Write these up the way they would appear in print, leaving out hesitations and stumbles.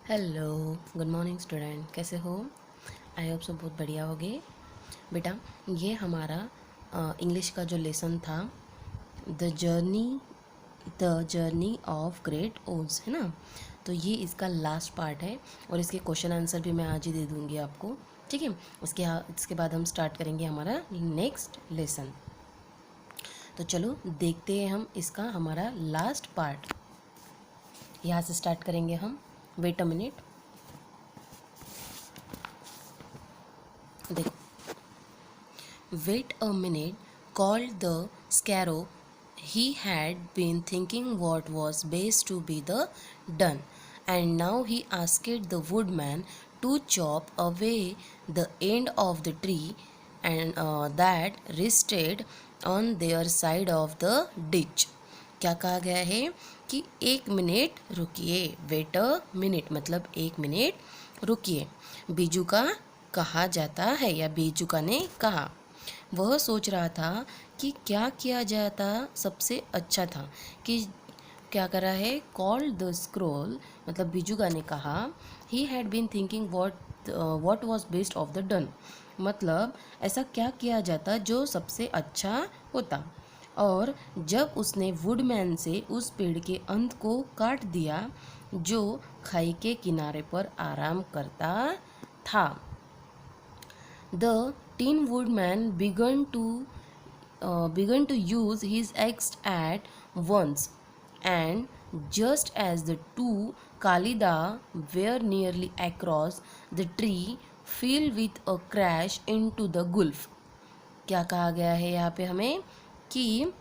Hello, good morning student. कैसे हो? I hope सब बहुत बढ़िया होगे। बेटा, ये हमारा इंग्लिश का जो लेसन था, द जर्नी ऑफ ग्रेट ओज, है ना। तो ये इसका लास्ट पार्ट है और इसके क्वेश्चन आंसर भी मैं आज ही दे दूँगी आपको, ठीक है। इसके बाद हम स्टार्ट करेंगे हमारा नेक्स्ट लेसन। तो चलो देखते हैं हम इसका हमारा लास्ट पार्ट। यहाँ से स्टार्ट करेंगे हम। Wait a minute. देखो, wait a minute, called the sparrow. He had been thinking what was best to be the done, and now he asked the woodman to chop away the end of the tree and that rested on their side of the ditch. क्या कहा गया है कि 1 minute रुकिए। Wait a minute मतलब 1 minute रुकिए। बीजू का कहा जाता है या बीजुका ने कहा। वह सोच रहा था कि क्या किया जाता सबसे अच्छा था। कि क्या कर रहा है? कॉल्ड द स्क्रोल मतलब बीजुका ने कहा he had been thinking what was best of the done, मतलब ऐसा क्या किया जाता जो सबसे अच्छा होता। और जब उसने वुडमैन से उस पेड़ के अंत को काट दिया जो खाई के किनारे पर आराम करता था। The Tin Woodman began to use his axe at once, and just as the two Kalida were nearly across, the tree fell with a crash into the gulf. क्या कहा गया है यहाँ पे हमें कि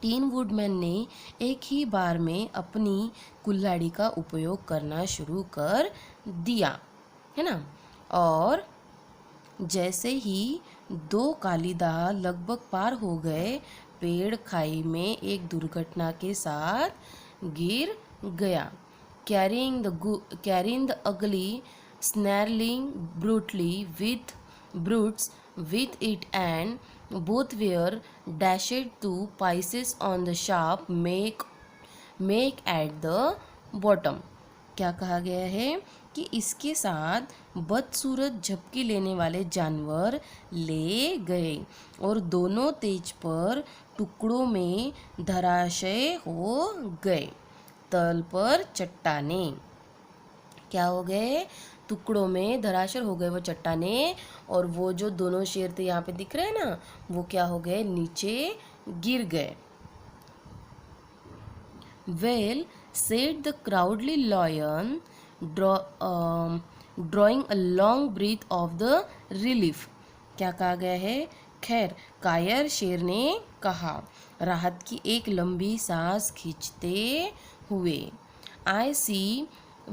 टीन वुडमैन ने एक ही बार में अपनी कुल्हाड़ी का उपयोग करना शुरू कर दिया, है ना। और जैसे ही दो कालीदाह लगभग पार हो गए, पेड़ खाई में एक दुर्घटना के साथ गिर गया। Carrying the ugly snarling brutes with it, and both were dashed to pieces on the sharp make at the bottom. क्या कहा गया है कि इसके साथ बदसूरत झपकी लेने वाले जानवर ले गए और दोनों तेज पर टुकड़ों में धराशय हो गए। तल पर चट्टाने क्या हो गए? टुकड़ों में धराशय हो गए वो चट्टाने। और वो जो दोनों शेर थे यहाँ पे दिख रहे हैं ना, वो क्या हो गए? नीचे गिर गए। Well, said the cowardly lion, drawing a long breath of the relief. क्या कहा गया है? खैर, कायर शेर ने कहा, राहत की एक लंबी सांस खींचते हुए। I see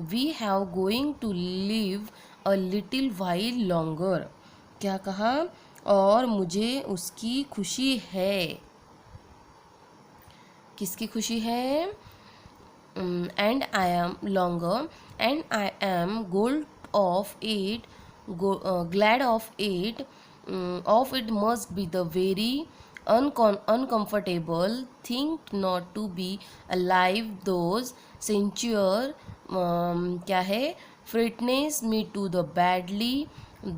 we have going to live a little while longer. क्या कहा? और मुझे उसकी खुशी है। किसकी खुशी है? And I am longer, and I am glad of it. Of it must be the very uncomfortable thing not to be alive. Those censure क्या है? Fitness me to the badly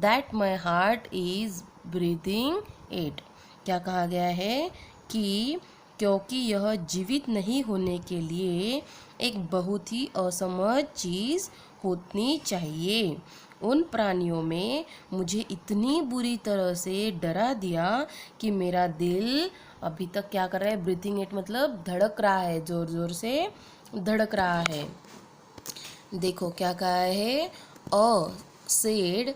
that my heart is breathing it. क्या कहा गया है कि क्योंकि यह जीवित नहीं होने के लिए एक बहुत ही असमझ चीज़ होनी चाहिए। उन प्राणियों में मुझे इतनी बुरी तरह से डरा दिया कि मेरा दिल अभी तक क्या कर रहा है? ब्रीथिंग इट मतलब धड़क रहा है, ज़ोर ज़ोर से धड़क रहा है। देखो क्या कहा है? Said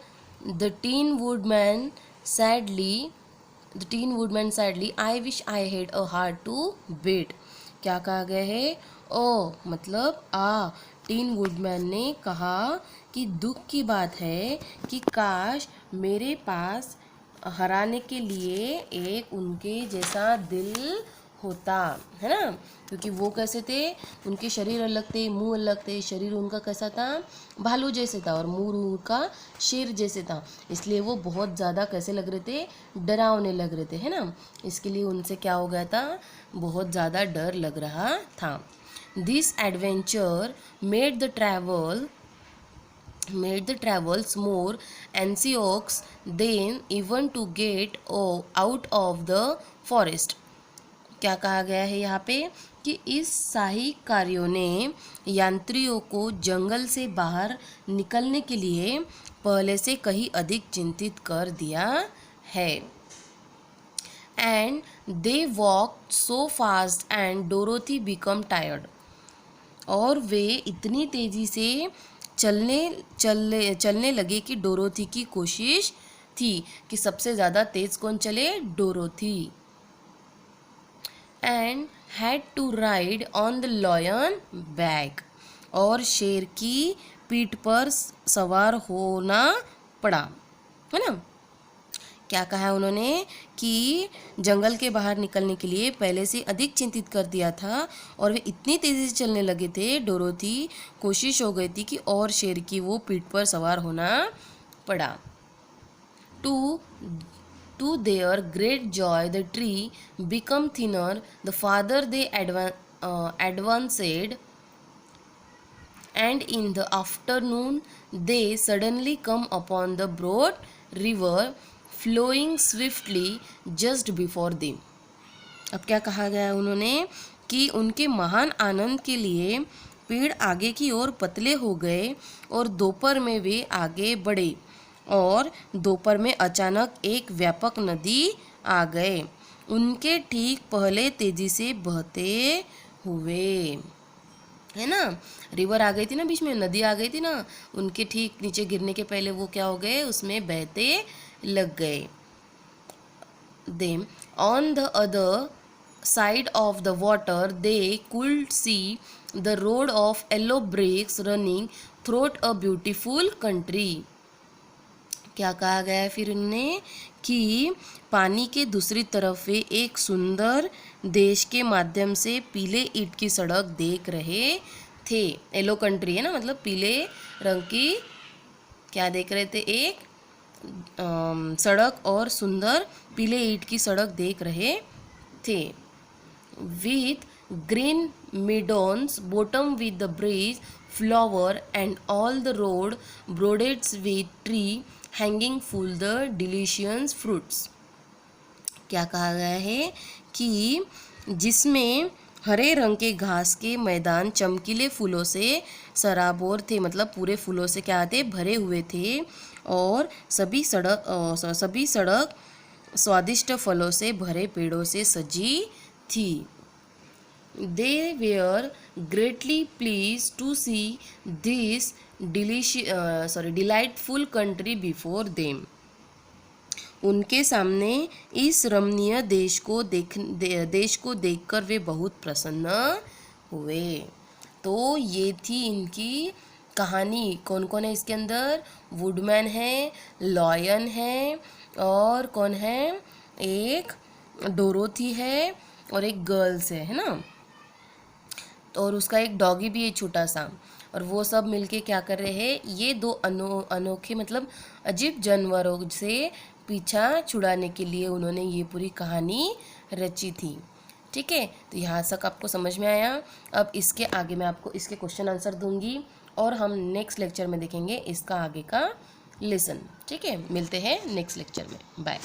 the tin woodman sadly I wish I had a heart to beat. क्या कहा गया है? ओ मतलब टीन वुडमैन ने कहा कि दुख की बात है कि काश मेरे पास हराने के लिए एक उनके जैसा दिल होता, है ना। क्योंकि वो कैसे थे? उनके शरीर अलग थे, मुंह अलग थे। शरीर उनका कैसा था? भालू जैसे था, और मुंह उनका शेर जैसे था। इसलिए वो बहुत ज़्यादा कैसे लग रहे थे? डरावने लग रहे थे, है ना। इसके लिए उनसे क्या हो गया था? बहुत ज़्यादा डर लग रहा था। This adventure made the travel made the travels more anxious than even to get out of the forest. क्या कहा गया है यहाँ पे कि इस सहायक कार्यों ने यात्रियों को जंगल से बाहर निकलने के लिए पहले से कहीं अधिक चिंतित कर दिया है. And they walked so fast and Dorothy became tired. और वे इतनी तेज़ी से चलने लगे कि डोरोथी की कोशिश थी कि सबसे ज़्यादा तेज़ कौन चले, Dorothy. And had to ride on the lion back. और शेर की पीठ पर सवार होना पड़ा, है ना. क्या कहा है उन्होंने कि जंगल के बाहर निकलने के लिए पहले से अधिक चिंतित कर दिया था और वे इतनी तेज़ी से चलने लगे थे, डोरोथी कोशिश हो गई थी कि और शेर की वो पीठ पर सवार होना पड़ा. To their great joy the tree become thinner the father they advanced and in the afternoon they suddenly come upon the broad river flowing swiftly just before them. अब क्या कहा गया है उन्होंने कि उनके महान आनंद के लिए पेड़ आगे की ओर पतले हो गए और दोपहर में वे आगे बढ़े और दोपहर में अचानक एक व्यापक नदी आ गए उनके ठीक पहले तेजी से बहते हुए, है ना. रिवर आ गई थी ना, बीच में नदी आ गई थी ना, उनके ठीक नीचे गिरने के पहले वो क्या हो गए, उसमें बहते लग गए. Them on the other side of the water they could see the road of yellow bricks running through a beautiful country. क्या कहा गया है फिर उन्होंने कि पानी के दूसरी तरफ वे एक सुंदर देश के माध्यम से पीले ईंट की सड़क देख रहे थे. येलो कंट्री है ना, मतलब पीले रंग की क्या देख रहे थे, एक सड़क और सुंदर पीले ईंट की सड़क देख रहे थे. With green meadows bottom with the breeze flower and all the road broidered with tree hanging full the delicious fruits. क्या कहा गया है कि जिसमें हरे रंग के घास के मैदान चमकीले फूलों से सराबोर थे, मतलब पूरे फूलों से क्या थे, भरे हुए थे और सभी सड़क स्वादिष्ट फलों से भरे पेड़ों से सजी थी. They were greatly pleased to see this delightful country before them. उनके सामने इस रमणीय देश को देखकर वे बहुत प्रसन्न हुए. तो ये थी इनकी कहानी. कौन कौन है इसके अंदर, वुडमैन है, लॉयन है और कौन है, एक डोरोथी है और एक गर्ल्स है ना, और उसका एक डॉगी भी है छोटा सा. और वो सब मिलके क्या कर रहे हैं, ये दो अनोखे मतलब अजीब जानवरों से पीछा छुड़ाने के लिए उन्होंने ये पूरी कहानी रची थी. ठीक है, तो यहाँ तक आपको समझ में आया. अब इसके आगे मैं आपको इसके क्वेश्चन आंसर दूंगी और हम नेक्स्ट लेक्चर में देखेंगे इसका आगे का लेसन. ठीक है, मिलते हैं नेक्स्ट लेक्चर में. बाय.